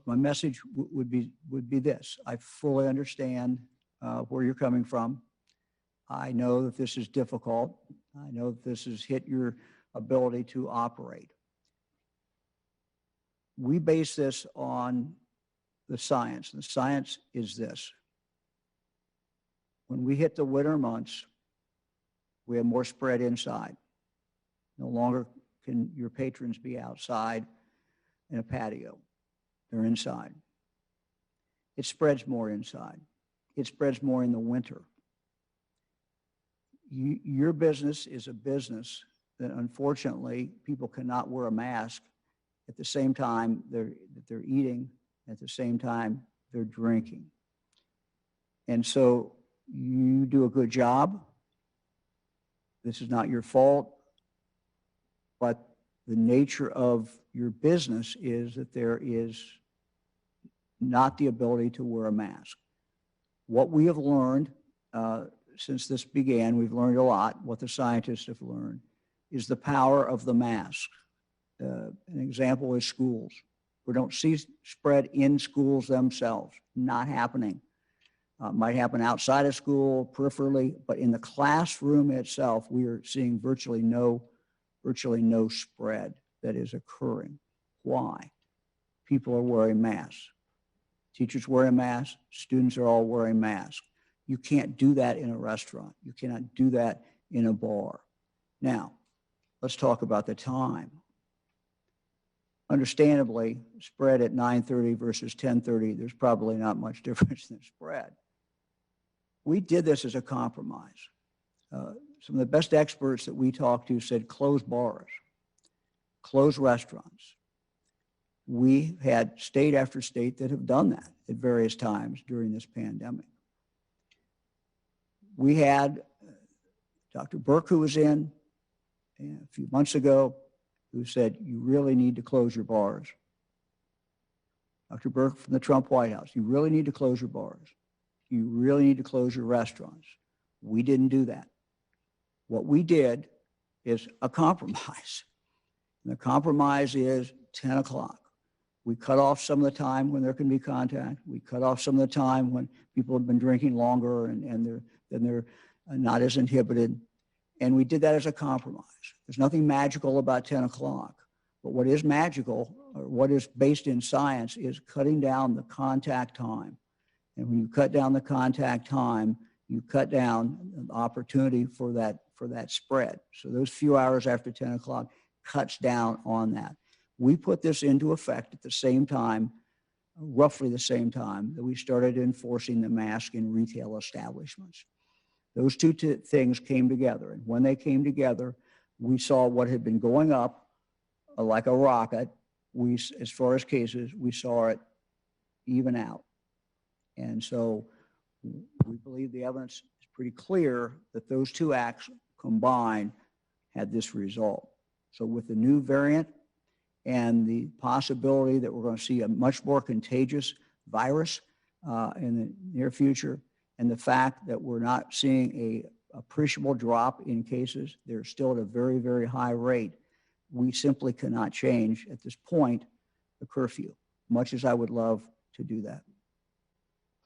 My message would be this. I fully understand where you're coming from. I know that this is difficult. I know that this has hit your ability to operate. We base this on the science. The science is this. When we hit the winter months, we have more spread inside. No longer can your patrons be outside in a patio. They're inside. It spreads more inside. It spreads more in the winter. Your business is a business that unfortunately people cannot wear a mask at the same time they're eating, at the same time they're drinking. And so you do a good job. This is not your fault, but the nature of your business is that there is not the ability to wear a mask. What we have learned since this began, we've learned a lot. What the scientists have learned is the power of the mask. An example is schools. We don't see spread in schools themselves, not happening. Might happen outside of school, peripherally, but in the classroom itself, we are seeing virtually no spread that is occurring. Why? People are wearing masks. Teachers wearing masks, students are all wearing masks. You can't do that in a restaurant. You cannot do that in a bar. Now, let's talk about the time. Understandably, spread at 9:30 versus 10:30, there's probably not much difference in spread. We did this as a compromise. Some of the best experts that we talked to said close bars, close restaurants. We had state after state that have done that at various times during this pandemic. We had Dr. Burke, who was in a few months ago, who said, you really need to close your bars. Dr. Burke from the Trump White House, you really need to close your bars. You really need to close your restaurants. We didn't do that. What we did is a compromise. And the compromise is 10 o'clock. We cut off some of the time when there can be contact. We cut off some of the time when people have been drinking longer and they're not as inhibited. And we did that as a compromise. There's nothing magical about 10 o'clock. But what is magical, or what is based in science, is cutting down the contact time. And when you cut down the contact time, you cut down the opportunity for that spread. So those few hours after 10 o'clock cuts down on that. We put this into effect at the same time, roughly the same time that we started enforcing the mask in retail establishments. Those two things came together. And when they came together, we saw what had been going up like a rocket. As far as cases, we saw it even out. And so we believe the evidence is pretty clear that those two acts combined had this result. So with the new variant and the possibility that we're going to see a much more contagious virus in the near future, and the fact that we're not seeing an appreciable drop in cases, they're still at a very, very high rate, we simply cannot change at this point the curfew, much as I would love to do that.